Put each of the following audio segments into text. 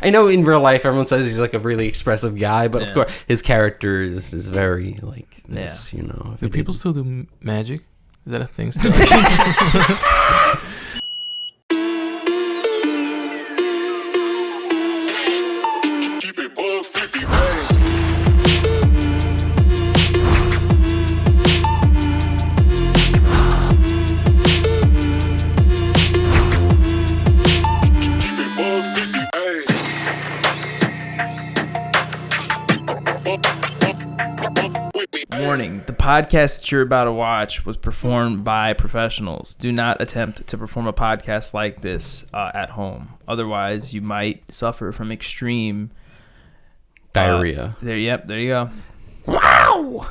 I know in real life everyone says he's like a really expressive guy, but of course his character is very like this, you know. Do people still do magic? Is that a thing still? Warning, the podcast that you're about to watch was performed by professionals. Do not attempt to perform a podcast like this at home. Otherwise, you might suffer from extreme diarrhea. There you go. Wow!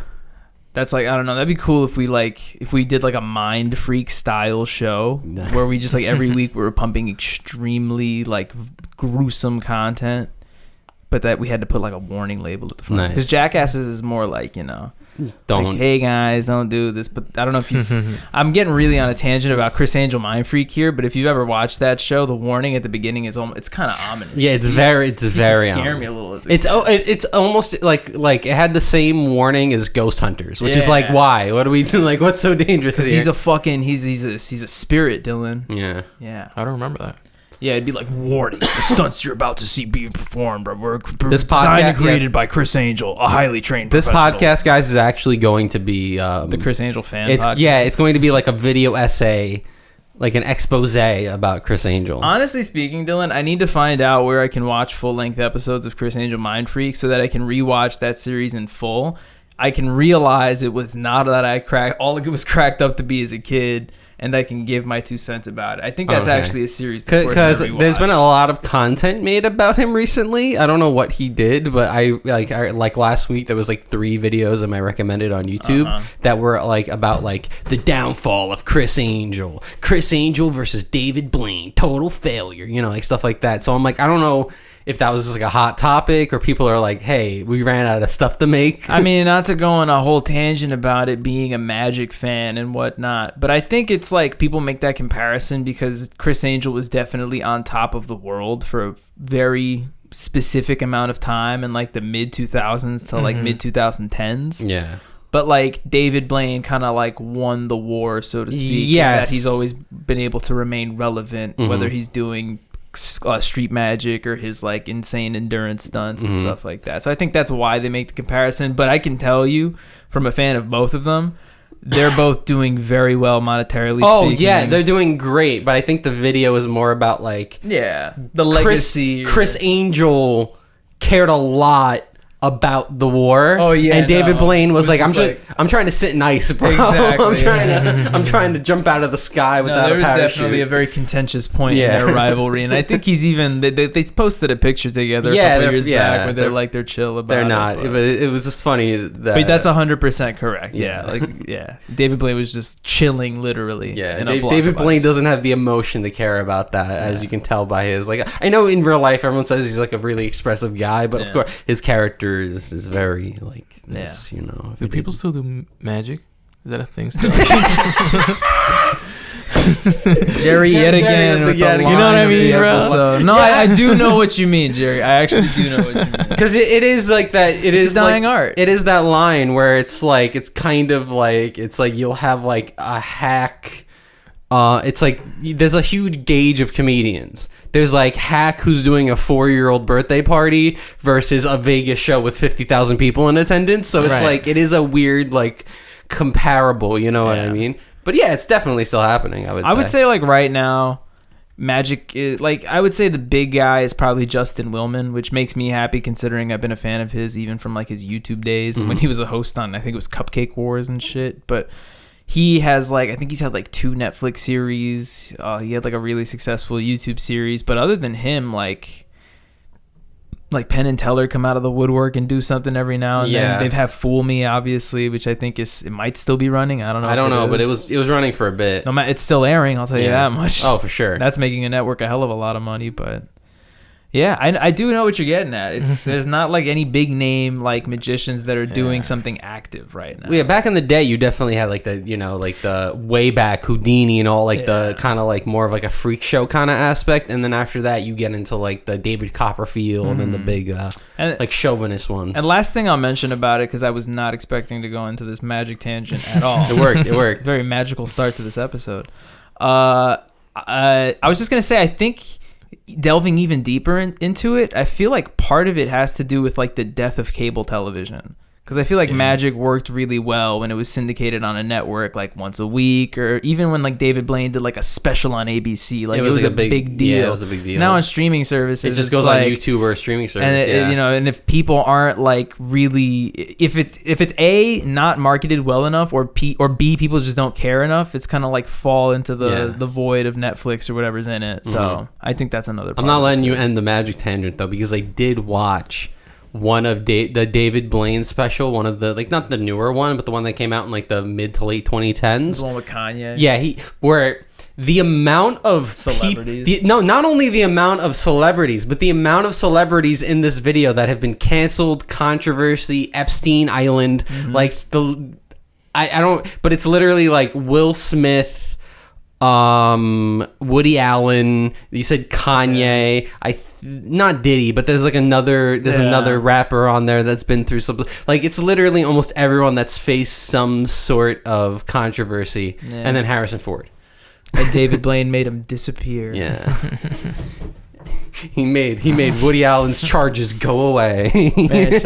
That's like, I don't know, that'd be cool if we did like a Mind Freak style show where we just like every week we were pumping extremely like gruesome content, but that we had to put like a warning label at the front. Because Jackasses is more like, you know, don't, like, hey guys, don't do this. But I don't know if you I'm getting really on a tangent about Chris Angel Mind Freak here, but if you've ever watched that show, the warning at the beginning is almost, it's kind of ominous. Yeah, it's very scare me a little. It's almost like it had the same warning as Ghost Hunters, which is like, why? What do we do? Like, what's so dangerous? Because he's a fucking he's a spirit, Dylan. Yeah. I don't remember that. Yeah, it'd be like, warning, the stunts you're about to see being performed were this designed and created by Chris Angel, a highly trained professional. This podcast, guys, is actually going to be... the Chris Angel fan podcast. Yeah, it's going to be like a video essay, like an expose about Chris Angel. Honestly speaking, Dylan, I need to find out where I can watch full-length episodes of Chris Angel Mind Freak so that I can rewatch that series in full. I can realize it was not that all it was cracked up to be as a kid, and I can give my 2 cents about it. I think that's actually a series because there's been a lot of content made about him recently. I don't know what he did, but I like last week there was like 3 videos of my recommended on YouTube that were like about like the downfall of Chris Angel versus David Blaine, total failure, you know, like stuff like that. So I'm like, I don't know if that was just like a hot topic or people are like, hey, we ran out of stuff to make. I mean, not to go on a whole tangent about it being a Magic fan and whatnot, but I think it's like people make that comparison because Chris Angel was definitely on top of the world for a very specific amount of time in like the mid 2000s to like mid 2010s. Yeah. But like David Blaine kind of like won the war, so to speak. Yes. That he's always been able to remain relevant, whether he's doing street magic or his like insane endurance stunts and stuff like that. So I think that's why they make the comparison. But I can tell you from a fan of both of them, they're both doing very well monetarily speaking. Yeah, they're doing great. But I think the video is more about like the legacy. Chris Angel cared a lot about the war. Oh yeah, and David Blaine was like, I'm trying to sit nice, bro. Exactly. I'm trying to jump out of the sky without a parachute. There was definitely a very contentious point in their rivalry, and I think he's even they posted a picture together a couple years back where they're chill about it. They're not. It was just funny that. But that's 100% correct. David Blaine was just chilling literally. Yeah, David Blaine doesn't have the emotion to care about that, as you can tell by his like. I know in real life everyone says he's like a really expressive guy, but of course his character is very like this, you know. Do people still do magic? Is that a thing still? Jerry yet again. You know what I mean, bro? No, I do know what you mean, Jerry. I actually do know what you mean. Because it is like that. It's dying art. It is that line where it's like it's kind of like it's like you'll have like a hack. It's like there's a huge gauge of comedians. There's like Hack, who's doing a 4-year-old birthday party versus a Vegas show with 50,000 people in attendance. So it's like it is a weird like comparable, you know what I mean? But yeah, it's definitely still happening. I would say like right now, Magic is like I would say the big guy is probably Justin Willman, which makes me happy considering I've been a fan of his even from like his YouTube days when he was a host on I think it was Cupcake Wars and shit, but. He has like I think he's had like 2 Netflix series. He had like a really successful YouTube series, but other than him, like Penn and Teller come out of the woodwork and do something every now and then. They've had Fool Me, obviously, which I think it might still be running. I don't know. But it was running for a bit. No, it's still airing. I'll tell you that much. Oh, for sure. That's making a network a hell of a lot of money, but. Yeah, I do know what you're getting at. There's not like any big name like magicians that are doing something active right now. Yeah, back in the day, you definitely had like the like the way back Houdini and all like the kind of like more of like a freak show kind of aspect, and then after that, you get into like the David Copperfield and the big like chauvinist ones. And last thing I'll mention about it, because I was not expecting to go into this magic tangent at all. It worked. Very magical start to this episode. I was just gonna say, I think, delving even deeper into it, I feel like part of it has to do with like the death of cable television, because I feel like magic worked really well when it was syndicated on a network like once a week, or even when like David Blaine did like a special on ABC, like it was like a big deal. Yeah, it was a big deal. Now on streaming services, it just goes like, on YouTube or a streaming service, and and if people aren't like really, if it's A, not marketed well enough, or B, people just don't care enough, it's kind of like fall into the void of Netflix or whatever's in it. So I think that's another part. I'm not letting you end the magic tangent though, because I did watch one of the David Blaine special, one of the, like, not the newer one, but the one that came out in like the mid to late 2010s. The one with Kanye. Yeah, where the amount of celebrities. Not only the amount of celebrities, but the amount of celebrities in this video that have been canceled, controversy, Epstein Island, like I don't, but it's literally like Will Smith, Woody Allen. You said Kanye. Not Diddy, but there's like another rapper on there that's been through something. Like, it's literally almost everyone that's faced some sort of controversy, and then Harrison Ford. And David Blaine made him disappear. Yeah. He made Woody Allen's charges go away. Man,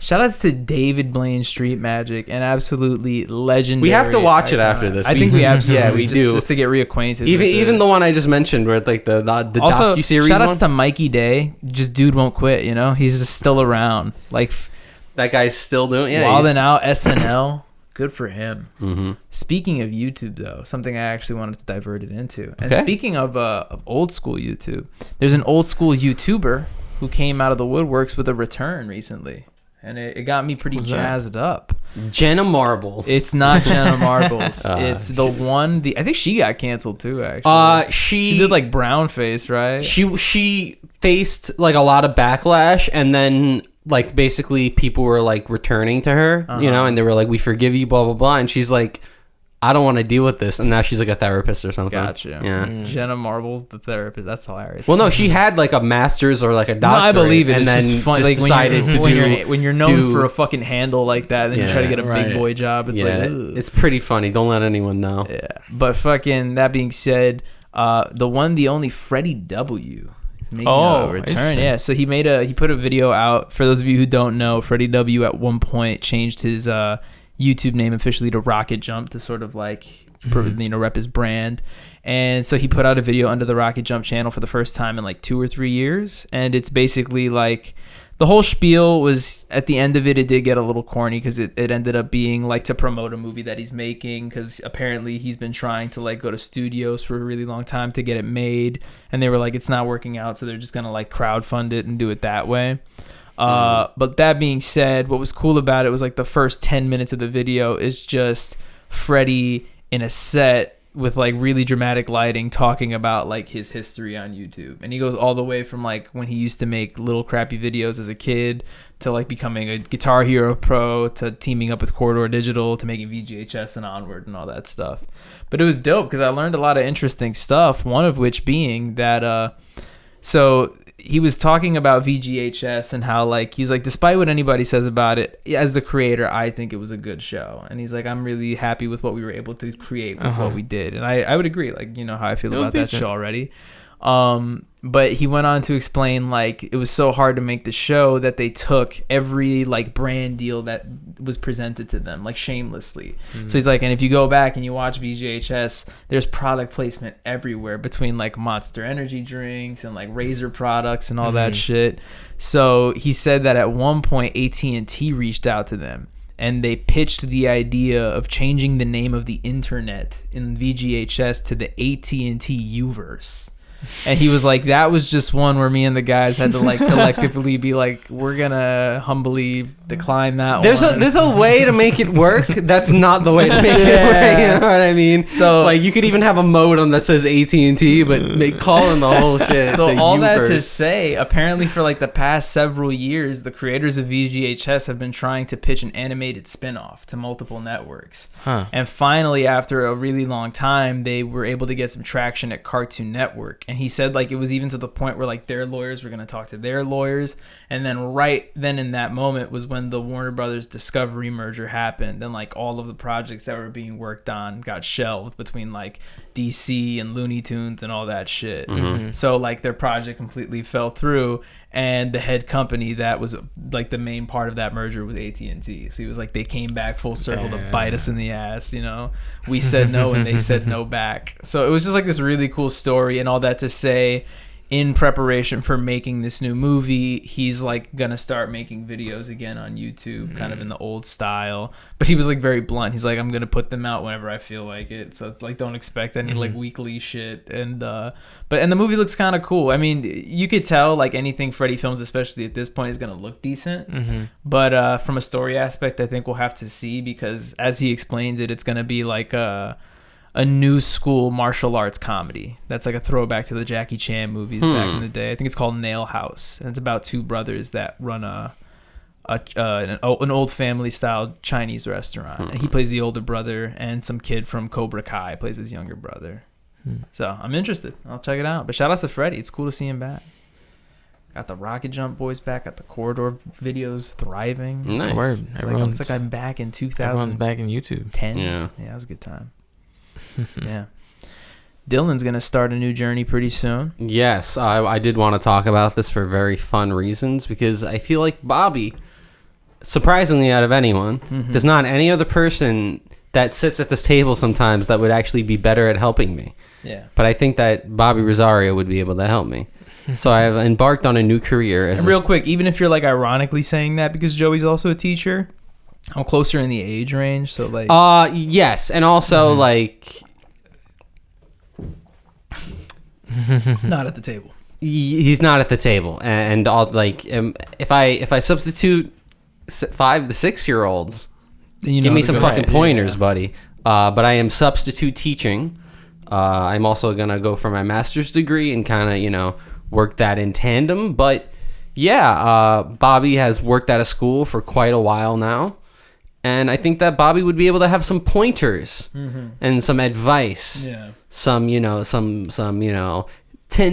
shout outs to David Blaine Street Magic, and absolutely legendary. We have to watch it after this. I think we absolutely do just to get reacquainted. Even the one I just mentioned, where like the also, docuseries. Shout outs to Mikey Day. Just dude won't quit. You know, he's just still around. Like that guy's still doing. Yeah, wilding out SNL. Good for him. Mm-hmm. Speaking of YouTube, though, something I actually wanted to divert it into. And speaking of old school YouTube, there's an old school YouTuber who came out of the woodworks with a return recently. And it got me pretty jazzed up. Jenna Marbles. It's not Jenna Marbles. It's the one. I think she got canceled too. Actually, she did like brown face, right? She faced like a lot of backlash, and then like basically people were like returning to her, you know, and they were like, "We forgive you," blah blah blah, and she's like, I don't want to deal with this, and now she's like a therapist or something. Gotcha. Yeah. Jenna Marbles, the therapist. That's hilarious. Well, no, she had like a master's or like a doctorate. No, I believe it. And it's then just fun. Like when you're known for a fucking handle like that, then you try to get a big boy job. It's like, ugh. It's pretty funny. Don't let anyone know. Yeah, but fucking that being said, the only Freddie W. Making a return. Yeah, so he put a video out. For those of you who don't know, Freddie W. at one point changed his YouTube name officially to Rocket Jump to sort of like rep his brand, and so he put out a video under the Rocket Jump channel for the first time in like 2 or 3 years, and it's basically like the whole spiel was, at the end of it did get a little corny, because it ended up being like to promote a movie that he's making, because apparently he's been trying to like go to studios for a really long time to get it made, and they were like, it's not working out, so they're just gonna like crowdfund it and do it that way. But that being said, what was cool about it was like the first 10 minutes of the video is just Freddie in a set with like really dramatic lighting talking about like his history on YouTube, and he goes all the way from like when he used to make little crappy videos as a kid to like becoming a Guitar Hero pro to teaming up with Corridor Digital to making VGHS and Onward and all that stuff. But it was dope because I learned a lot of interesting stuff, one of which being that so he was talking about VGHS and how like he's like, despite what anybody says about it, as the creator, I think it was a good show, and he's like, I'm really happy with what we were able to create with what we did, and I would agree, like, you know how I feel about that show already. But he went on to explain like it was so hard to make the show that they took every like brand deal that was presented to them like shamelessly. So he's like, and if you go back and you watch VGHS, there's product placement everywhere between like Monster Energy drinks and like Razor products and all that shit. So he said that at one point AT&T reached out to them and they pitched the idea of changing the name of the internet in VGHS to the AT&T Uverse. And he was like, that was just one where me and the guys had to like collectively be like, we're gonna humbly decline that one. There's a way to make it work. That's not the way to make it work. You know what I mean? So like, you could even have a modem that says AT&T, but call in the whole shit. So all that to first. say, apparently for like the past several years, the creators of VGHS have been trying to pitch an animated spin-off to multiple networks. Huh. And finally, after a really long time, they were able to get some traction at Cartoon Network. And he said like it was even to the point where like their lawyers were going to talk to their lawyers. And then right then in that moment was when the Warner Brothers Discovery merger happened. And like all of the projects that were being worked on got shelved between like DC and Looney Tunes and all that shit. So like their project completely fell through. And the head company that was like the main part of that merger was AT&T. So he was like, they came back full circle to bite us in the ass, you know. We said no and they said no back. So it was just like this really cool story, and all that to say, in preparation for making this new movie, he's like gonna start making videos again on YouTube, kind of in the old style. But he was like very blunt. He's like, I'm gonna put them out whenever I feel like it. So it's like, don't expect any like weekly shit. And the movie looks kind of cool. I mean, you could tell like anything Freddy films, especially at this point, is gonna look decent. But from a story aspect, I think we'll have to see, because as he explains it, it's gonna be like a new school martial arts comedy that's like a throwback to the Jackie Chan movies back in the day. I think it's called Nail House, and it's about two brothers that run an old family style Chinese restaurant, and he plays the older brother, and some kid from Cobra Kai plays his younger brother. So I'm interested. I'll check it out. But shout out to Freddy. It's cool to see him back. Got the Rocket Jump boys back. Got the Corridor videos thriving. Nice. Word. It's like I'm back in 2010. Everyone's back in YouTube. Yeah, it was a good time. Yeah. Dylan's gonna start a new journey pretty soon. Yes, I did want to talk about this for very fun reasons, because I feel like Bobby, surprisingly out of anyone, there's not any other person that sits at this table sometimes that would actually be better at helping me. Yeah. But I think that Bobby Rosario would be able to help me. So I have embarked on a new career. And real quick, even if you're like ironically saying that because Joey's also a teacher, I'm closer in the age range, so like. Yes, and also like. Not at the table. He's not at the table, and all like if I substitute 5 to 6 year olds, give me some fucking pointers, buddy. But I am substitute teaching. I'm also gonna go for my master's degree and kind of work that in tandem. But yeah, Bobby has worked at a school for quite a while now. And I think that Bobby would be able to have some pointers and some advice. Yeah. Some 10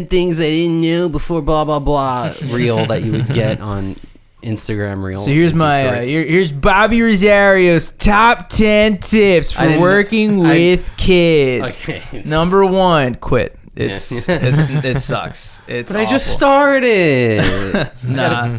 things I didn't know before blah, blah, blah reel that you would get on Instagram Reels. So here's my, here's Bobby Rosario's top 10 tips for working with kids. Okay. Number 1, quit. It sucks. It's But I awful. just started. Nah.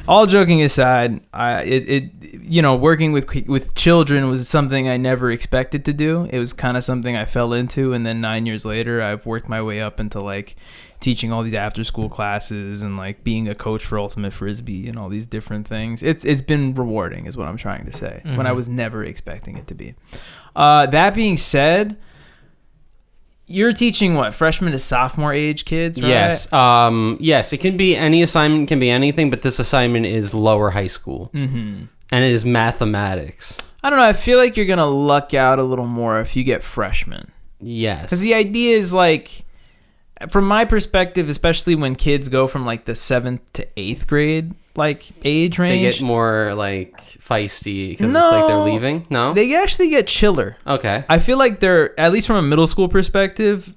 All joking aside, working with children was something I never expected to do. It was kind of something I fell into, and then 9 years later, I've worked my way up into like teaching all these after school classes and like being a coach for Ultimate Frisbee and all these different things. It's been rewarding, is what I'm trying to say. When I was never expecting it to be. That being said, you're teaching what, freshman to sophomore age kids, right? Yes. Yes, it can be any assignment, can be anything, but this assignment is lower high school. And it is mathematics. I don't know. I feel like you're going to luck out a little more if you get freshmen. Yes. Because the idea is like, from my perspective, especially when kids go from like the 7th to 8th grade like age range, they get more like feisty because it's like they're leaving. No, they actually get chiller. Okay. I feel like they're, at least from a middle school perspective,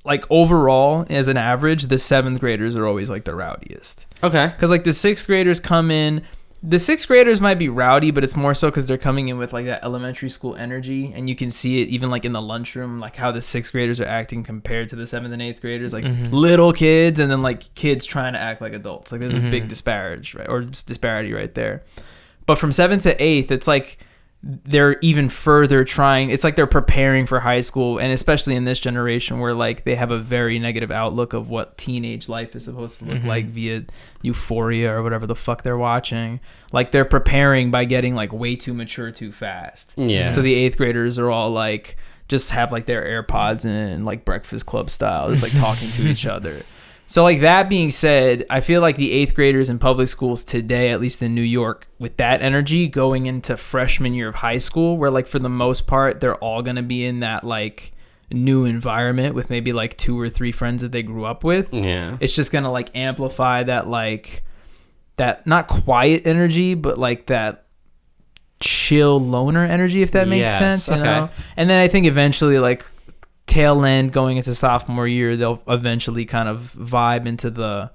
like overall as an average, the 7th graders are always like the rowdiest. Okay. Because like the 6th graders come in. The 6th graders might be rowdy, but it's more so because they're coming in with like that elementary school energy, and you can see it even like in the lunchroom, like how the 6th graders are acting compared to the 7th and 8th graders, like little kids, and then like kids trying to act like adults. Like there's a big disparity right there. But from 7th to 8th, it's like they're even further trying. It's like they're preparing for high school, and especially in this generation where like they have a very negative outlook of what teenage life is supposed to look like via Euphoria or whatever the fuck they're watching. Like they're preparing by getting like way too mature too fast. Yeah. So the 8th graders are all like just have like their AirPods in and like Breakfast Club style, just like talking to each other. So like that being said, I feel like the 8th graders in public schools today, at least in New York, with that energy going into freshman year of high school, where like for the most part, they're all going to be in that like new environment with maybe like 2 or 3 friends that they grew up with. Yeah. It's just going to like amplify that like that not quiet energy, but like that chill loner energy, if that makes sense, you know? And then I think eventually like tail end going into sophomore year, they'll eventually kind of vibe into the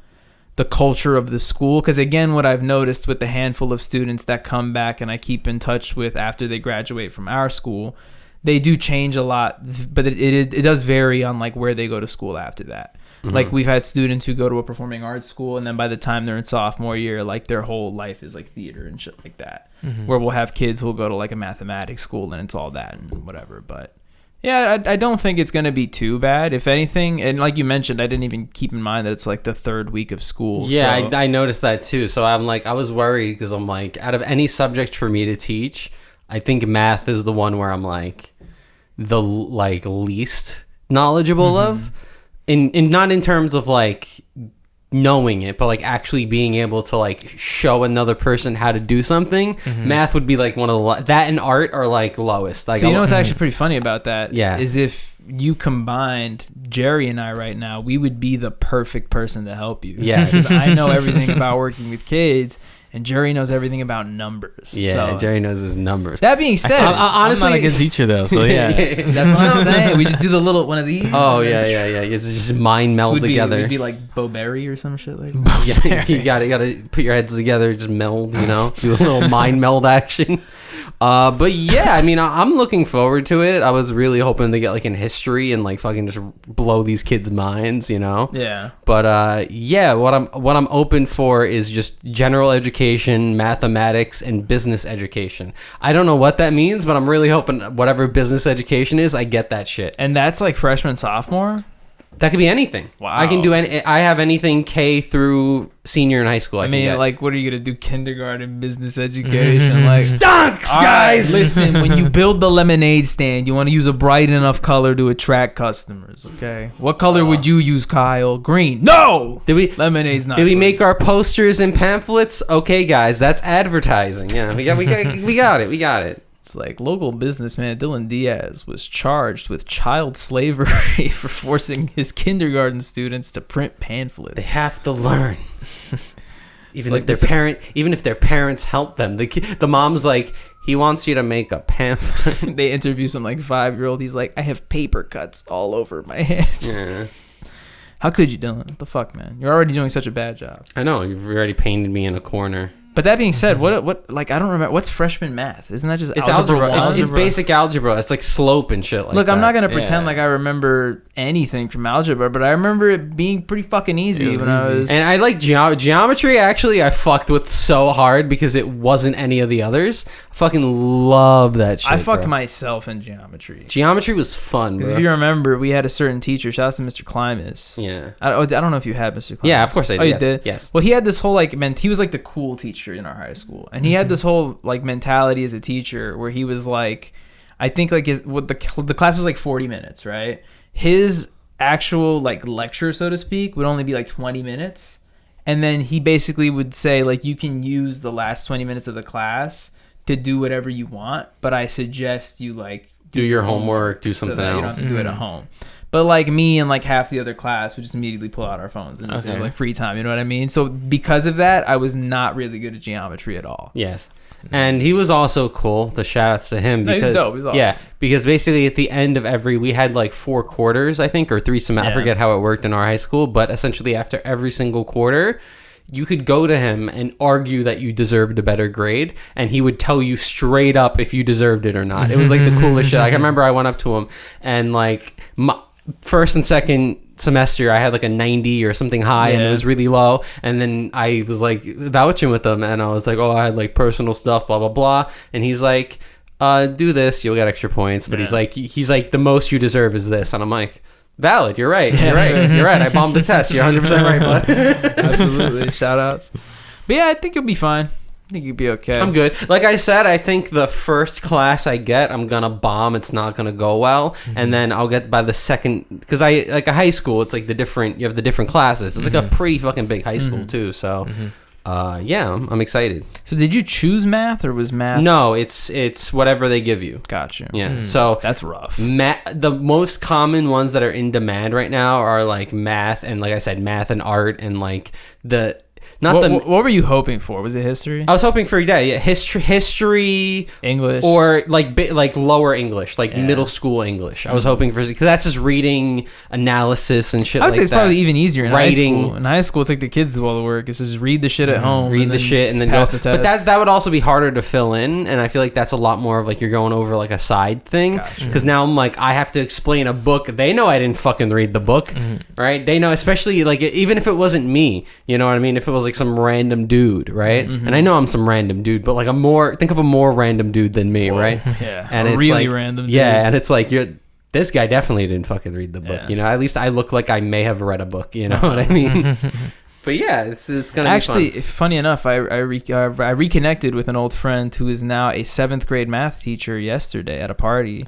culture of the school. Because again, what I've noticed with the handful of students that come back and I keep in touch with after they graduate from our school, they do change a lot, but it does vary on like where they go to school after that. Like we've had students who go to a performing arts school, and then by the time they're in sophomore year, like their whole life is like theater and shit like that. Where we'll have kids who'll go to like a mathematics school and it's all that and whatever. But yeah, I don't think it's going to be too bad. If anything, and like you mentioned, I didn't even keep in mind that it's like the 3rd week of school. Yeah, so. I noticed that too. So I'm like, I was worried because I'm like, out of any subject for me to teach, I think math is the one where I'm like the like least knowledgeable of. In not in terms of like knowing it, but like actually being able to like show another person how to do something. Math would be like one of the that and art are like lowest. Like, so you know what's actually pretty funny about that? Yeah. Is if you combined Jerry and I right now, we would be the perfect person to help you. Yeah. Because I know everything about working with kids, and Jerry knows everything about numbers. Yeah, so, Jerry knows his numbers. that being said, Honestly, I'm not a good teacher though, so yeah. that's what I'm saying. We just do the little one of these. Oh yeah. It's just mind meld together. We'd be like Bo Berry or some shit like Yeah, you gotta put your heads together, just meld, you know, do a little mind meld action. But yeah, I mean, I'm looking forward to it. I was really hoping to get like in history and like fucking just blow these kids' minds, you know. Yeah. But yeah, what I'm open for is just general education, mathematics, and business education. I don't know what that means, but I'm really hoping whatever business education is, I get that shit. And that's like freshman, sophomore? That could be anything. Wow. I can do any. I have anything K through senior in high school. I can mean, get. like, what are you gonna do? Kindergarten, business education, like Stonks, all right, guys. listen, when you build the lemonade stand, you want to use a bright enough color to attract customers. Okay, what color would you use, Kyle? Green? No. Lemonade's not. Did we green. make our posters and pamphlets? Okay, guys, that's advertising. Yeah, we got it. It's like local businessman Dylan Diaz was charged with child slavery for forcing his kindergarten students to print pamphlets. They have to learn. Even like if their parents help them. The mom's like, he wants you to make a pamphlet. They interview some like 5-year-old. He's like, I have paper cuts all over my hands. Yeah. How could you, Dylan? What the fuck, man? You're already doing such a bad job. I know, you've already painted me in a corner. But that being said, what like I don't remember what's freshman math? Isn't that just It's algebra? It's basic algebra. It's like slope and shit like Look, that. I'm not gonna pretend like I remember anything from algebra, but I remember it being pretty fucking easy when I was. And I like geometry. Actually, I fucked with so hard because it wasn't any of the others. I fucking love that shit. I fucked bro. myself in geometry. Geometry was fun. Because if you remember, we had a certain teacher. Shout out to Mr. Klimas. Yeah. I don't know if you had Mr. Klimas. Yeah, of course I did. Oh, you yes. did? Yes. Well, he had this whole like he was like the cool teacher in our high school, and he had this whole like mentality as a teacher where he was like, I think like the class was like 40 minutes, right? His actual like lecture, so to speak, would only be like 20 minutes, and then he basically would say like, you can use the last 20 minutes of the class to do whatever you want, but I suggest you like do your homework, do something so that else. you don't have to do it at home. But like me and like half the other class would just immediately pull out our phones and it was like free time, you know what I mean? So because of that, I was not really good at geometry at all. Yes. And he was also cool. The shout outs to him. Because, he was dope. He was awesome. Yeah, because basically at the end of we had like 4 quarters, I think, or 3 semesters. I forget how it worked in our high school, but essentially after every single quarter, you could go to him and argue that you deserved a better grade, and he would tell you straight up if you deserved it or not. It was like the coolest shit. Like, I remember I went up to him and like first and second semester I had like a 90 or something high, and it was really low, and then I was like vouching with him and I was like, oh, I had like personal stuff, blah blah blah, and he's like, do this, you'll get extra points, but he's like the most you deserve is this, and I'm like, valid, you're right, you're right, I bombed the test, you're 100% right, bud. Absolutely. Shout outs. But yeah, I think you'll be fine. I think you'd be okay. I'm good. Like I said, I think the first class I get, I'm gonna bomb. It's not gonna go well, and then I'll get by the second, because I like a high school. It's like you have the different classes. It's like a pretty fucking big high school too. So, yeah, I'm excited. So did you choose math or was math? No, it's whatever they give you. Gotcha. Yeah. So that's rough. The most common ones that are in demand right now are like math and, like I said, math and art and like what were you hoping for? Was it history? I was hoping for history, English, or like lower English, like middle school English. I was hoping for, because that's just reading, analysis, and shit. I would say it's probably even easier in writing. high school. In high school, it's like the kids do all the work. It's just read the shit at home, read the shit, and then pass go. the test. But that would also be harder to fill in, and I feel like that's a lot more of like you're going over like a side thing. Because now I'm like, I have to explain a book. They know I didn't fucking read the book, right? They know, especially like even if it wasn't me, you know what I mean? If it was like some random dude, right? And I know I'm some random dude, but like think of a more random dude than me, right? Yeah, and a it's really like, random dude. Yeah, and it's like this guy definitely didn't fucking read the book, you know? At least I look like I may have read a book, you know what I mean? But yeah, it's gonna actually be fun. funny enough. I reconnected with an old friend who is now a 7th grade math teacher yesterday at a party,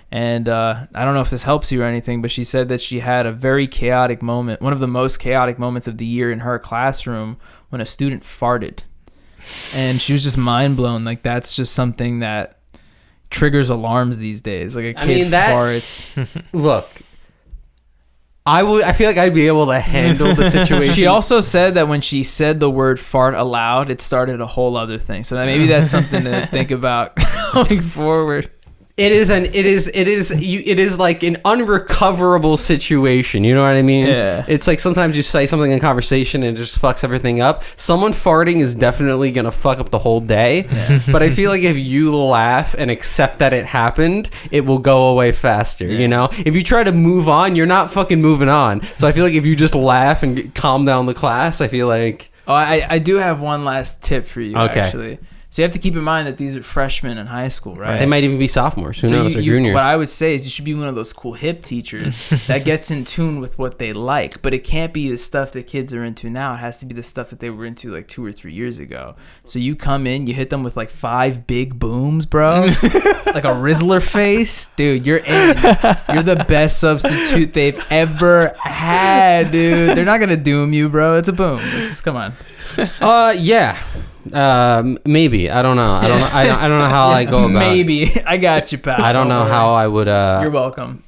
and I don't know if this helps you or anything, but she said that she had a very chaotic moment, one of the most chaotic moments of the year in her classroom, when a student farted, and she was just mind blown. Like that's just something that triggers alarms these days. Like a kid farts. Look. I feel like I'd be able to handle the situation. She also said that when she said the word fart aloud, it started a whole other thing. So maybe that's something to think about going forward. It is like an unrecoverable situation. You know what I mean? Yeah. It's like sometimes you say something in conversation and it just fucks everything up. Someone farting is definitely gonna fuck up the whole day. Yeah. But I feel like if you laugh and accept that it happened, it will go away faster. Yeah. You know? If you try to move on, you're not fucking moving on. So I feel like if you just laugh and calm down the class, I feel like... Oh, I do have one last tip for you, okay. Actually. So you have to keep in mind that these are freshmen in high school, right? They might even be sophomores. Who knows? Or juniors. What I would say is you should be one of those cool hip teachers that gets in tune with what they like. But it can't be the stuff that kids are into now. It has to be the stuff that they were into like 2 or 3 years ago. So you come in, you hit them with like 5 big booms, bro. Like a Rizzler face. Dude, you're in. You're the best substitute they've ever had, dude. They're not going to doom you, bro. It's a boom. Come on. Yeah. Maybe. I don't know. I don't know how I go about. Maybe. I got you, pal. I don't know how I would. You're welcome.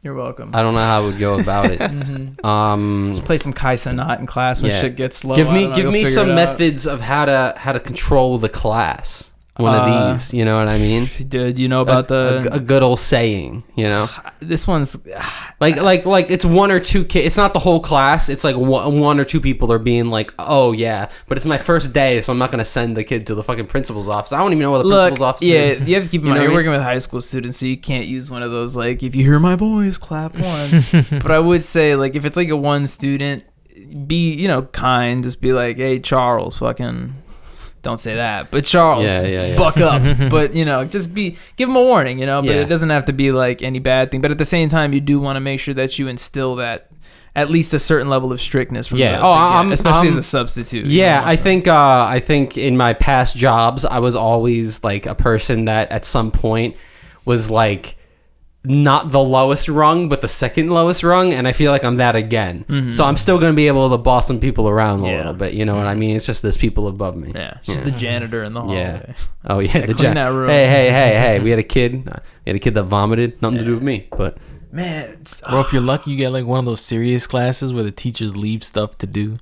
You're welcome. I don't know how I would go about it. Just play some Kai Cenat in class when shit gets slow. Give me some methods of how to control the class. One of these, you know what I mean? Did you know about a good old saying? You know, this one's like it's 1 or 2 kids. It's not the whole class. It's like 1 or 2 people are being like, oh yeah, but it's my first day, so I'm not gonna send the kid to the fucking principal's office. I don't even know what the principal's office is. Yeah, you have to keep in mind you're working with high school students, so you can't use one of those like, if you hear my voice, clap once. But I would say like if it's like a one student, be kind. Just be like, hey Charles, fucking. Don't say that, but Charles, buck up. But just give them a warning, but it doesn't have to be like any bad thing. But at the same time, you do want to make sure that you instill that at least a certain level of strictness from especially as a substitute. Yeah, I think in my past jobs, I was always like a person that at some point was like not the lowest rung, but the second lowest rung, and I feel like I'm that again. Mm-hmm. So I'm still going to be able to boss some people around a little bit. You know what I mean? It's just there's people above me. Yeah, it's just the janitor in the hallway. Yeah. Oh yeah, the clean that room. Hey. We had a kid that vomited. Nothing to do with me, but man. Or if you're lucky, you get like one of those serious classes where the teachers leave stuff to do.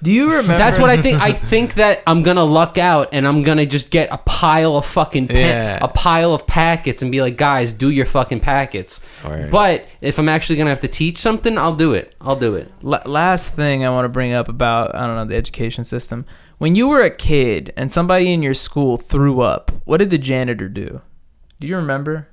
Do you remember? That's what I think. I think that I'm gonna luck out and I'm gonna just get a pile of fucking a pile of packets and be like, guys, do your fucking packets. Right. But if I'm actually gonna have to teach something, I'll do it. Last thing I want to bring up about the education system. When you were a kid and somebody in your school threw up, what did the janitor do? Do you remember?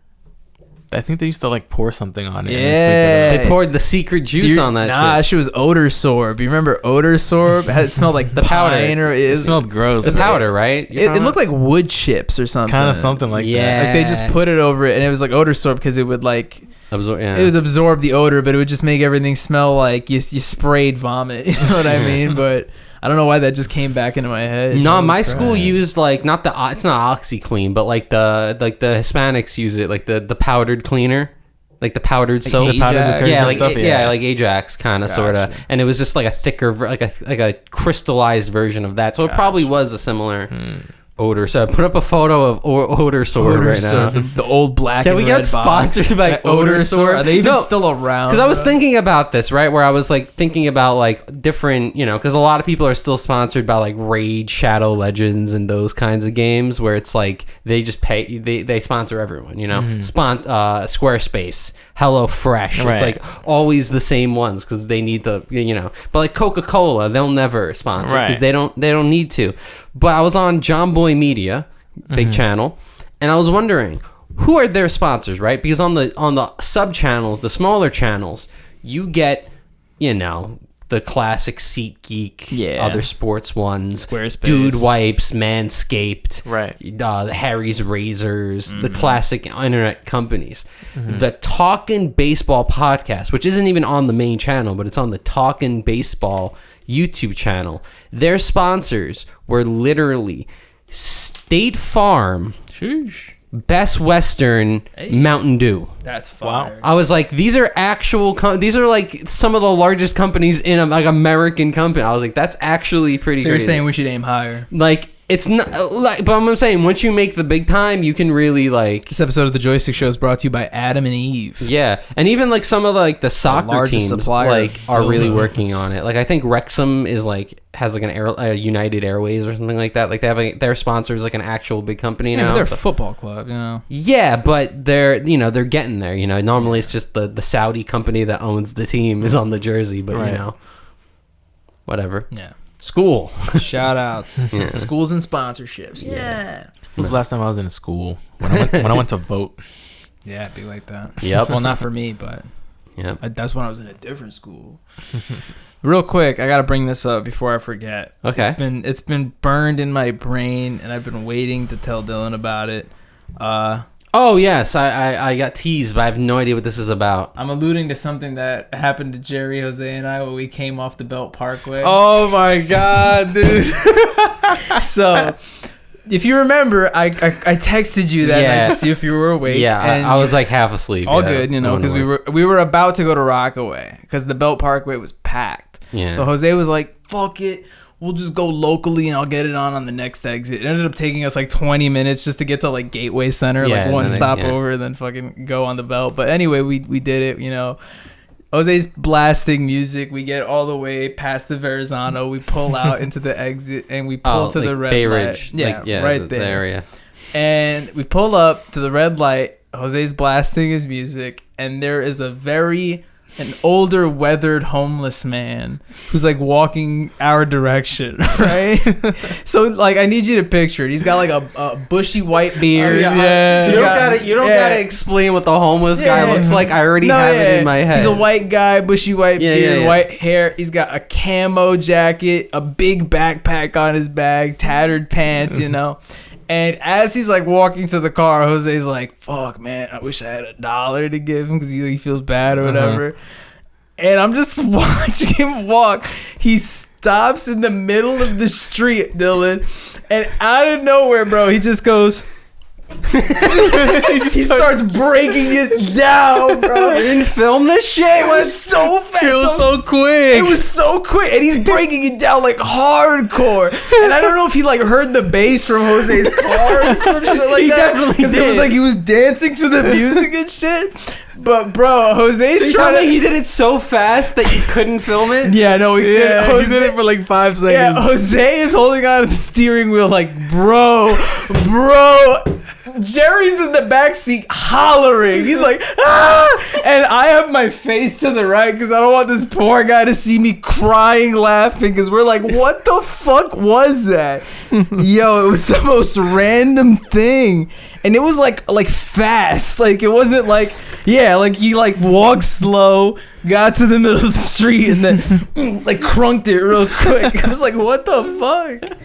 I think they used to like pour something on it. Yeah, they poured the secret juice on that shit. Nah, she was odor sorb. You remember odor sorb? It smelled like the powder. It smelled gross. The powder, right? It looked like wood chips or something. Kind of something like that. Like they just put it over it, and it was like odor sorb because it would like absorb. Yeah. It would absorb the odor, but it would just make everything smell like you sprayed vomit. You know what I mean? But I don't know why that just came back into my head. No, my school used like not the it's not OxyClean, but like the Hispanics use it, like the powdered cleaner, like the powdered soap. The powdered detergent yeah, like stuff, like Ajax kind of sort of, and it was just like a thicker, like a crystallized version of that. So it probably was a similar. Odor. So I put up a photo of Odor Sword right now. The old black. Can we get sponsored by Odor Sword? Are they even still around? Because I was thinking about this, right? Where I was like thinking about like different, because a lot of people are still sponsored by like Raid, Shadow Legends, and those kinds of games where it's like they just pay, they sponsor everyone, Squarespace, HelloFresh. Right. It's like always the same ones because they need the, But like Coca-Cola, they'll never sponsor because they don't need to. But I was on John Boy Media, big channel, and I was wondering who are their sponsors, right? Because on the sub channels, the smaller channels, you get, the classic SeatGeek, other sports ones, Squarespace, Dude Wipes, Manscaped, right? Harry's Razors, the classic internet companies. The Talkin' Baseball podcast, which isn't even on the main channel, but it's on the Talkin' Baseball YouTube channel. Their sponsors were literally State Farm, Best Western, Mountain Dew. That's fire. Wow. I was like, these are actual these are like some of the largest companies in like American company. I was like, that's actually pretty So you're crazy. saying we should aim higher? Like, it's not like, but I'm saying once you make the big time, you can really like. This episode of the Joystick Show is brought to you by Adam and Eve. Yeah, and even like some of like the soccer largest teams supplier like of are really dildos. working on it. Like I think Wrexham is like has like a United Airways or something like that. Like they have their sponsor is like an actual big company Yeah, now. but they're so- a football club, Yeah, but they're they're getting there. Normally it's just the Saudi company that owns the team is on the jersey, but Right. whatever. Yeah. School. Shout outs. Yeah. Schools and sponsorships. Yeah. When was the last time I was in a school? When I went to vote. Yeah, it'd be like that. Yep. Well, not for me, but Yep. that's when I was in a different school. Real quick, I gotta bring this up before I forget. Okay. It's been burned in my brain, and I've been waiting to tell Dylan about it. Oh yes, I got teased, but I have no idea what this is about. I'm alluding to something that happened to Jerry, Jose, and I when we came off the Belt Parkway. Oh my god, dude! So, if you remember, I texted you that night to see if you were awake. Yeah, and I was like half asleep. all yeah. good, because we were about to go to Rockaway because the Belt Parkway was packed. Yeah. So Jose was like, "Fuck it, we'll just go locally and I'll get it on the next exit." It ended up taking us like 20 minutes just to get to like Gateway Center, Yeah, like one and then, stop yeah. over, and then fucking go on the Belt. But anyway, we did it. Jose's blasting music. We get all the way past the Verrazano. We pull out into the exit and we pull to the red Bay light. Ridge. Yeah, right the there. area. And we pull up to the red light. Jose's blasting his music, and there is an older, weathered, homeless man who's like walking our direction, right? So like, I need you to picture it. He's got like a bushy white beard. You don't gotta explain what the homeless guy looks like. I already have it in my head. He's a white guy, bushy white beard, yeah. white hair. He's got a camo jacket, a big backpack on his back, tattered pants, And as he's like walking to the car, Jose's like, "Fuck, man, I wish I had $1 to give him because he feels bad or whatever." And I'm just watching him walk. He stops in the middle of the street, Dylan, and out of nowhere, bro, he just goes. He starts breaking it down, bro. You didn't film this shit? It was so fast. It was so quick. It was so quick, and he's breaking it down like hardcore. And I don't know if he like heard the bass from Jose's car or some shit like He that. definitely Because it was did. like he was dancing to the music and shit. But bro, Jose's So you trying told me to. he did it so fast that you couldn't film it? Yeah, no, he Yeah, couldn't. he did it for like 5 seconds. Yeah, Jose is holding on to the steering wheel like, bro. Jerry's in the back seat hollering. He's like, ah! And I have my face to the right because I don't want this poor guy to see me crying, laughing, because we're like, what the fuck was that? Yo, it was the most random thing. And it was like fast. Like, it wasn't like, yeah, like he like walked slow, got to the middle of the street, and then like crunked it real quick. I was like, what the fuck?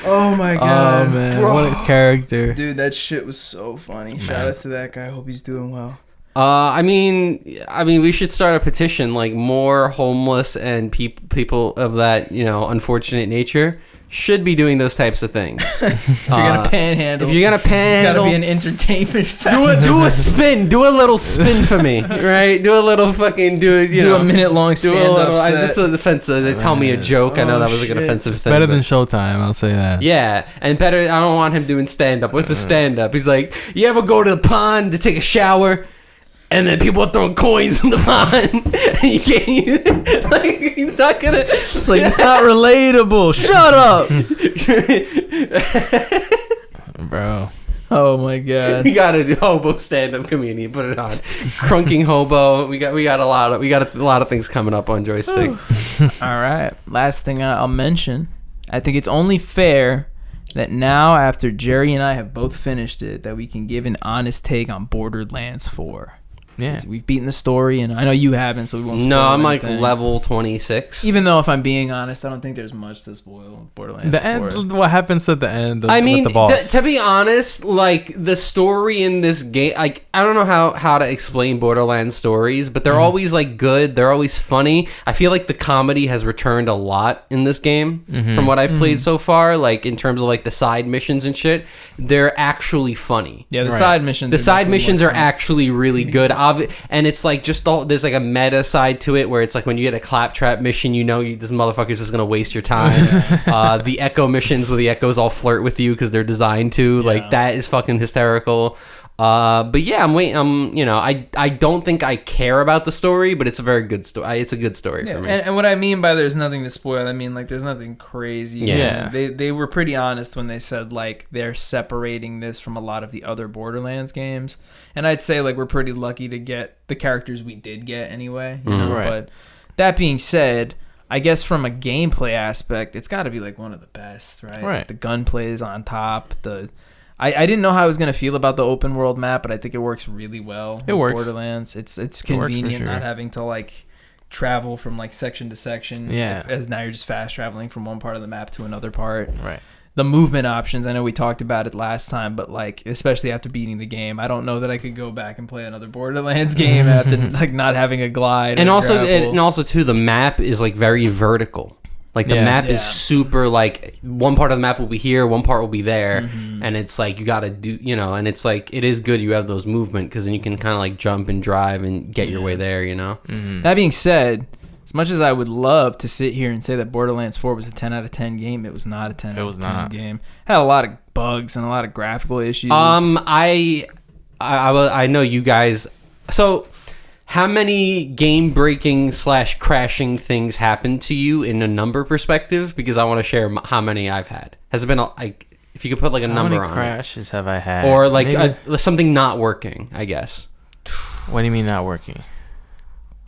Oh my god. Oh man, bro. what a character. Dude, that shit was so funny. Shout out to that guy. I hope he's doing well. I mean, we should start a petition. Like, more homeless and people of that, unfortunate nature should be doing those types of things. If you're gonna panhandle, it's gotta be an entertainment factor. do a spin. Do a little spin for me, right? Do a little fucking do a minute-long stand-up set. That's an offensive. They tell me a joke. I know that was like an offensive thing. Better than Showtime, I'll say that. Yeah, and better. I don't want him doing stand-up. What's the stand-up? He's like, you ever go to the pond to take a shower? And then people are throwing coins in the pond, and you can't use it. Like, he's not gonna. It's like, it's not relatable. Shut up, bro. Oh my god. We gotta do hobo stand-up comedian. Put it on. Crunking hobo. We got a lot of things coming up on Joystick. All right. Last thing I'll mention. I think it's only fair that now, after Jerry and I have both finished it, that we can give an honest take on Borderlands 4. Yeah, we've beaten the story, and I know you haven't, so we won't spoil I'm anything. like level 26. Even though, if I'm being honest, I don't think there's much to spoil Borderlands 4. The end, what happens at the end with the boss? To be honest, like, the story in this game, like, I don't know how to explain Borderlands stories, but they're always, like, good. They're always funny. I feel like the comedy has returned a lot in this game from what I've played so far, like, in terms of, like, the side missions and shit. They're actually funny. Yeah, the side missions. The side missions are actually really good. And it's like there's like a meta side to it where it's like when you get a claptrap mission, this motherfucker's just gonna waste your time. The echo missions where the echoes all flirt with you because they're designed to, like, that is fucking hysterical. But yeah, I'm waiting. I don't think I care about the story, but it's a very good story. It's a good story for me. And what I mean by there's nothing to spoil, I mean, like, there's nothing crazy. Yeah. They were pretty honest when they said, like, they're separating this from a lot of the other Borderlands games. And I'd say, like, we're pretty lucky to get the characters we did get anyway. You know? Right. But that being said, I guess from a gameplay aspect, it's got to be, like, one of the best, right? Right. The gunplay is on top. I didn't know how I was going to feel about the open world map, but I think it works really well. It works. Borderlands. It's convenient, sure. not having to, like, travel from, like, section to section. Yeah. As now you're just fast traveling from one part of the map to another part. Right. The movement options, I know we talked about it last time, but, like, especially after beating the game, I don't know that I could go back and play another Borderlands game after, like, not having a glide. And also too, the map is, like, very vertical. Like, the map is super, like, one part of the map will be here, one part will be there, and it's like you gotta do, and it's like, it is good you have those movement because then you can kind of, like, jump and drive and get your way there. That being said, as much as I would love to sit here and say that Borderlands 4 was a 10 out of 10 game, it was not a 10 out of 10 game. Had a lot of bugs and a lot of graphical issues. I know you guys. So, how many game-breaking / crashing things happened to you in a number perspective? Because I want to share how many I've had. Has it been if you could put, like, a number on How many crashes have I had? Or, like, something not working, I guess. What do you mean not working?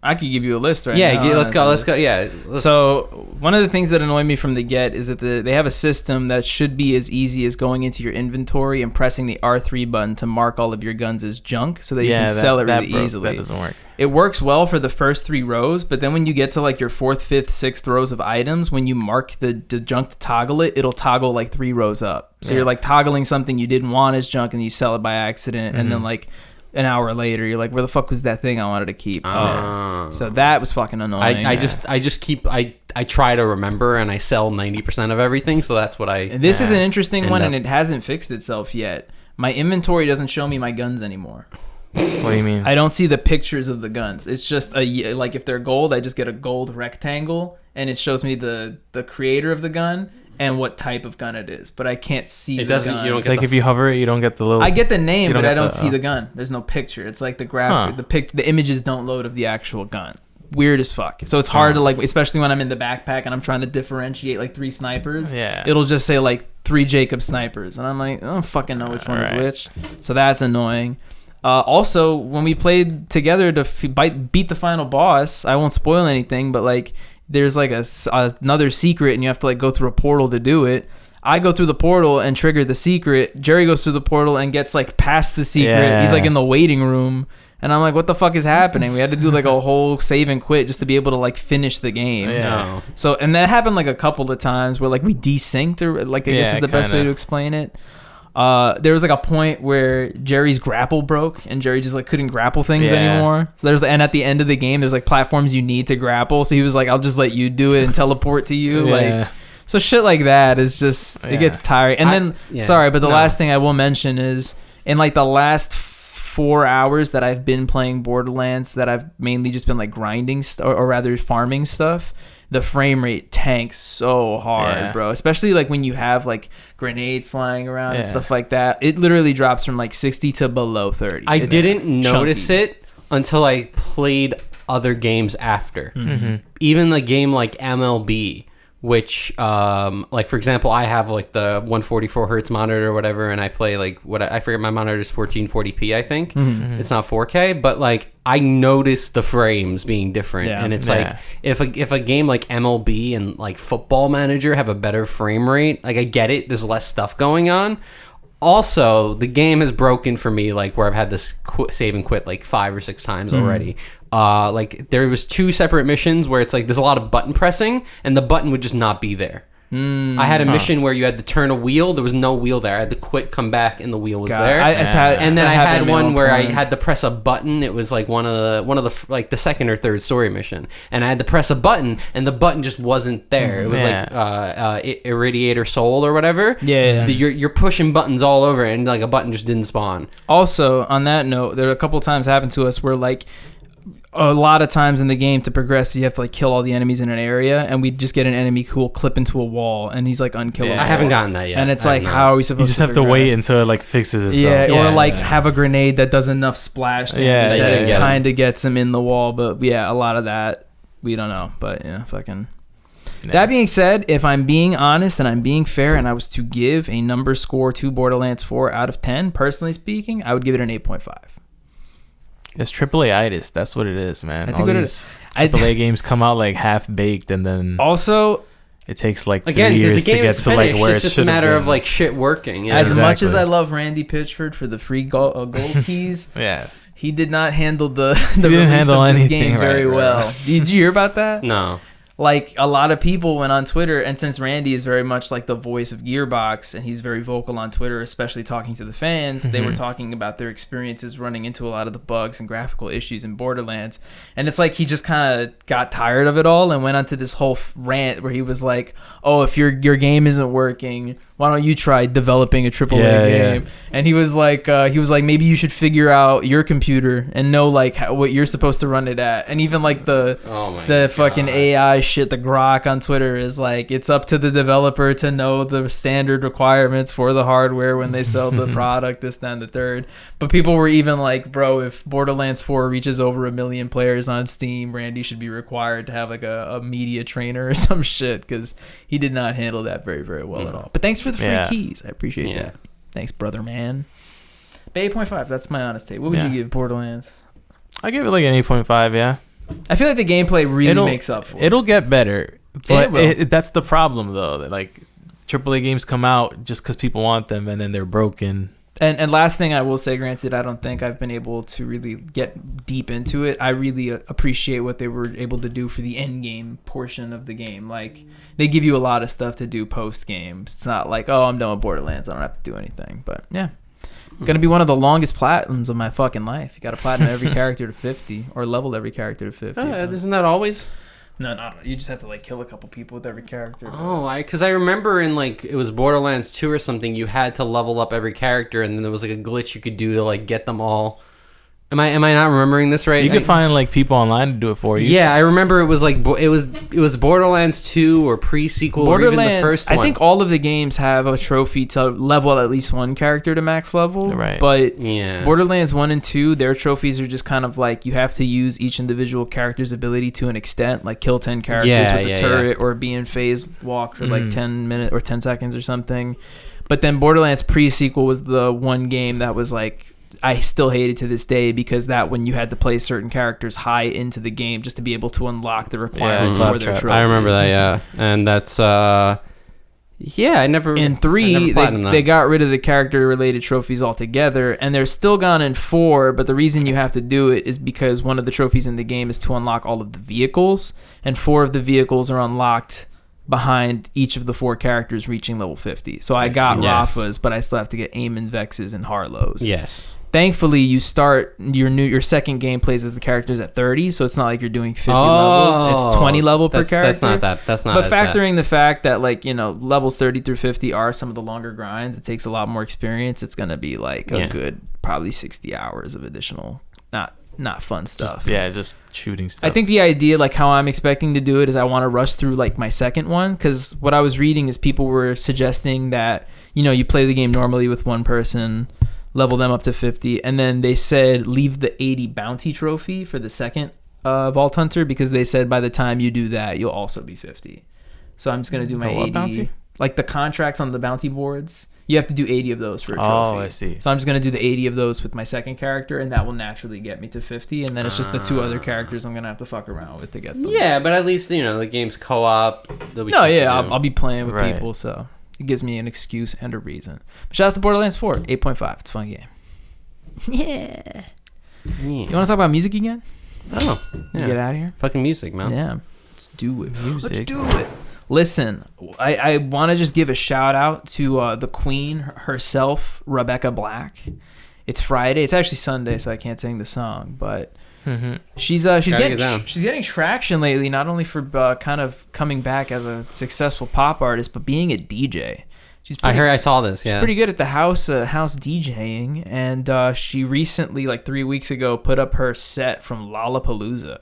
I could give you a list right now. Yeah, let's go. Yeah. So one of the things that annoyed me from the get is that they have a system that should be as easy as going into your inventory and pressing the R3 button to mark all of your guns as junk so that you can sell it really easily. That doesn't work. It works well for the first 3 rows, but then when you get to, like, your 4th, 5th, 6th rows of items, when you mark the junk to toggle it, it'll toggle, like, 3 rows up. So you're, like, toggling something you didn't want as junk and you sell it by accident, and then, like, an hour later you're like, where the fuck was that thing I wanted to keep? So that was fucking annoying. I try to remember and I sell 90% of everything, so that's what And this is an interesting one, and it hasn't fixed itself yet. My inventory doesn't show me my guns anymore. What do you mean? I don't see the pictures of the guns. It's just like, if they're gold, I just get a gold rectangle and it shows me the creator of the gun and what type of gun it is, but I can't see the gun. You don't get if you hover it, you don't get the little... I get the name, but I don't see the gun. There's no picture. It's like the graphic, the images don't load of the actual gun. Weird as fuck. So it's hard to, like, especially when I'm in the backpack and I'm trying to differentiate, like, 3 snipers. Yeah. It'll just say, like, 3 Jacob snipers, and I'm like, I don't fucking know which one is which. So that's annoying. Also, when we played together to beat the final boss, I won't spoil anything, but, like, there's, like, another secret and you have to, like, go through a portal to do it. I go through the portal and trigger the secret. Jerry goes through the portal and gets, like, past the secret. Yeah. He's, like, in the waiting room. And I'm like, what the fuck is happening? We had to do, like, a whole save and quit just to be able to, like, finish the game. Yeah. So, and that happened, like, a couple of times where, like, we desynced, or, like, I guess is the best way to explain it. There was like a point where Jerry's grapple broke and Jerry just like couldn't grapple things anymore. So and at the end of the game, there's like platforms you need to grapple. So he was like, I'll just let you do it and teleport to you. Like, so shit like that is just, it gets tiring. And the last thing I will mention is in like the last 4 hours that I've been playing Borderlands, that I've mainly just been like grinding or rather farming stuff, the frame rate tanks so hard, bro. Especially like when you have like grenades flying around and stuff like that. It literally drops from like 60 to below 30. I didn't notice it until I played other games after. Even the game like MLB, which like for example, I have like the 144 hertz monitor or whatever, and I play like I forget, my monitor is 1440p, I think. It's not 4K, but like I noticed the frames being different, and it's like if a game like MLB and like Football Manager have a better frame rate, like I get it, there's less stuff going on. Also, the game has broken for me, like where I've had this save and quit like 5 or 6 times already. Like there was 2 separate missions where it's like there's a lot of button pressing and the button would just not be there. I had a mission where you had to turn a wheel. There was no wheel there. I had to quit, come back, and the wheel was there. And then I had one where I had to press a button. It was like one of the like the second or third story mission, and I had to press a button, and the button just wasn't there. It was like Irradiator Soul or whatever. You're pushing buttons all over, and like a button just didn't spawn. Also, on that note, there are a couple times happened to us where like, a lot of times in the game to progress, you have to like kill all the enemies in an area, and we just get an enemy who will clip into a wall, and he's like unkillable. I haven't gotten that yet. And it's like, how are we supposed to? You just have to wait until it like fixes itself. Or like have a grenade that does enough splash damage that it kind of gets him in the wall. But a lot of that we don't know. But fucking. That being said, if I'm being honest and I'm being fair, and I was to give a number score to Borderlands 4 out of 10, personally speaking, I would give it an 8.5. It's AAA-itis. That's what it is, man. All these AAA games come out like half baked, and then also it takes like 3 years to get to like where it should. It's just a matter of like shit working. As much as I love Randy Pitchford for the free gold keys, he did not handle the release of this game very well. Did you hear about that? No. Like, a lot of people went on Twitter, and since Randy is very much like the voice of Gearbox, and he's very vocal on Twitter, especially talking to the fans, they were talking about their experiences running into a lot of the bugs and graphical issues in Borderlands. And it's like he just kind of got tired of it all and went onto this whole rant where he was like, oh, if your game isn't working, why don't you try developing a AAA game? And he was like, maybe you should figure out your computer and know like what you're supposed to run it at. And even like the fucking AI shit, the Grok on Twitter is like, it's up to the developer to know the standard requirements for the hardware when they sell the product, this, that, and the third. But people were even like, bro, if Borderlands 4 reaches over 1 million players on Steam, Randy should be required to have like a media trainer or some shit, because he did not handle that very, very well at all. But thanks for the free keys. I appreciate that. Thanks, brother, man. But 8.5, that's my honest take. What would you give Borderlands? I give it like an 8.5, yeah. I feel like the gameplay really makes up for it. It'll get better. But that's the problem, though. That like AAA games come out just because people want them, and then they're broken. And last thing I will say, granted, I don't think I've been able to really get deep into it. I really appreciate what they were able to do for the end game portion of the game. Like, they give you a lot of stuff to do post games. It's not like, oh, I'm done with Borderlands, I don't have to do anything. But yeah, gonna be one of the longest platinums of my fucking life. You got to platinum every character to 50, or level every character to 50. Isn't that always? No. You just have to like kill a couple people with every character. Because I remember in like, it was Borderlands 2 or something, you had to level up every character, and then there was like a glitch you could do to like get them all. Am I not remembering this right? You could find like people online to do it for you. Yeah, I remember it was like it was Borderlands 2 or pre-sequel, or even the first one. I think all of the games have a trophy to level at least one character to max level. Right. But Borderlands 1 and 2, their trophies are just kind of like, you have to use each individual character's ability to an extent, like kill 10 characters with a turret, or be in phase walk for like 10 minutes or 10 seconds or something. But then Borderlands pre-sequel was the one game that was like, I still hate it to this day, because that when you had to play certain characters high into the game just to be able to unlock the requirements for their trophies. I remember that, and that's I never. In 3, they got rid of the character related trophies altogether, and they're still gone in 4. But the reason you have to do it is because one of the trophies in the game is to unlock all of the vehicles, and 4 of the vehicles are unlocked behind each of the 4 characters reaching level 50. So I got Rafa's, but I still have to get Eamon, Vex's, and Harlow's. Yes. Thankfully, you start your second game plays as the characters at 30, so it's not like you're doing 50 levels. It's 20 level per character. That's not. But factoring the fact that levels 30 through 50 are some of the longer grinds, it takes a lot more experience. It's gonna be like a good probably 60 hours of additional not fun stuff. Just shooting stuff. I think the idea, like how I'm expecting to do it, is I want to rush through like my second one, because what I was reading is people were suggesting that you play the game normally with one person, level them up to 50, and then they said leave the 80 bounty trophy for the second Vault Hunter, because they said by the time you do that, you'll also be 50. So I'm just going to do my 80. Bounty? Like the contracts on the bounty boards, you have to do 80 of those for a trophy. Oh, I see. So I'm just going to do the 80 of those with my second character, and that will naturally get me to 50, and then it's just the 2 other characters I'm going to have to fuck around with to get them. Yeah, but at least, the game's co-op. I'll be playing with people, so it gives me an excuse and a reason. But shout out to Borderlands 4, 8.5. It's a fun game. Yeah. You want to talk about music again? Oh, yeah. Get out of here. Fucking music, man. Yeah. Let's do it. Let's do it. Listen, I want to just give a shout out to the queen herself, Rebecca Black. It's Friday. It's actually Sunday, so I can't sing the song, but she's getting traction lately. Not only for kind of coming back as a successful pop artist, but being a DJ. I saw this. Yeah, she's pretty good at the house DJing, and she recently, like 3 weeks ago, put up her set from Lollapalooza,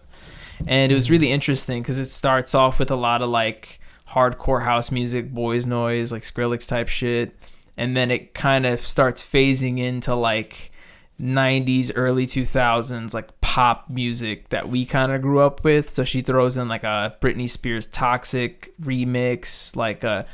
and it was really interesting because it starts off with a lot of like hardcore house music, boys noise, like Skrillex type shit, and then it kind of starts phasing into like 90s, early 2000s like pop music that we kind of grew up with. So she throws in like a Britney Spears Toxic remix, like a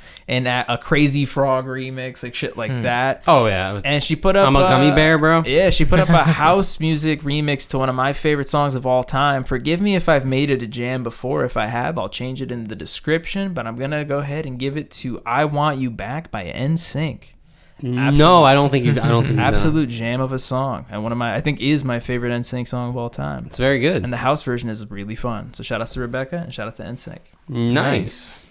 Crazy Frog remix, like shit like that. Oh yeah. And she put up I'm a gummy bear, bro. Yeah, she put up a house music remix to one of my favorite songs of all time. Forgive me if I've made it a jam before. If I have, I'll change it in the description, but I'm gonna go ahead and give it to I Want You Back by NSYNC. No, I don't think you. Absolute jam of a song, and I think is my favorite NSYNC song of all time. It's very good, and the house version is really fun. So shout out to Rebecca and shout out to NSYNC. Nice.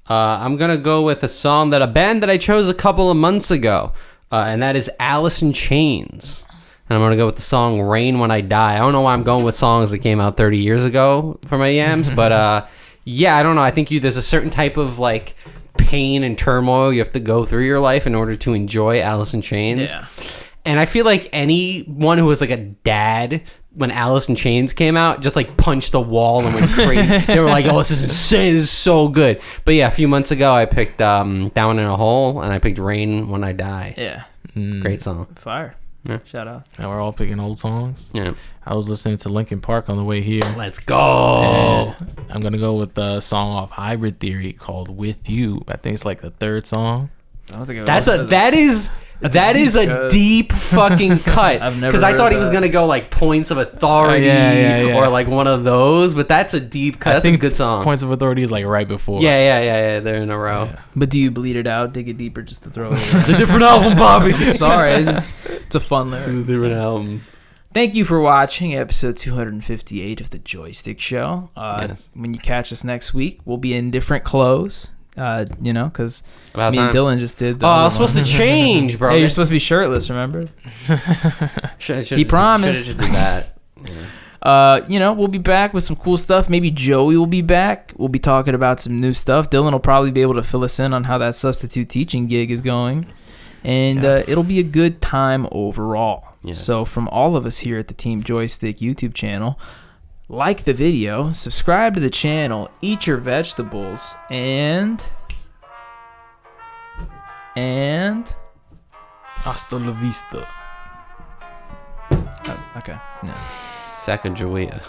I'm gonna go with a band that I chose a couple of months ago, and that is Alice in Chains. And I'm gonna go with the song "Rain When I Die." I don't know why I'm going with songs that came out 30 years ago for my yams, but yeah, I don't know. I think there's a certain type of like pain and turmoil you have to go through your life in order to enjoy Alice in Chains. Yeah. And I feel like anyone who was like a dad when Alice in Chains came out just like punched the wall and went crazy. They were like, "Oh, this is insane. This is so good." But yeah, a few months ago I picked Down in a Hole, and I picked Rain When I Die. Yeah. Great song. Fire. Yeah. Shout out. And we're all picking old songs. Yeah. I was listening to Linkin Park on the way here. Let's go. And I'm going to go with the song off Hybrid Theory called With You. I think it's like the third song. I don't think that is a deep fucking cut. Because I thought he was gonna go like Points of Authority or like one of those, but that's a deep cut. That's a good song. Points of Authority is like right before. Yeah. They're in a row. Yeah. But do you bleed it out, dig it deeper just to throw it? It's a different album, Bobby. Sorry, it's a fun lyric. It's a different album. Thank you for watching episode 258 of the Joystick Show. Yes. When you catch us next week, we'll be in different clothes. Because me and Dylan just did. I was supposed to change, bro. Hey, you're supposed to be shirtless. Remember? He promised. Should have did that. Yeah. We'll be back with some cool stuff. Maybe Joey will be back. We'll be talking about some new stuff. Dylan will probably be able to fill us in on how that substitute teaching gig is going, and it'll be a good time overall. Yes. So from all of us here at the Team Joystick YouTube channel, like the video, subscribe to the channel, eat your vegetables, and hasta la vista. Okay. No. Sacagawea.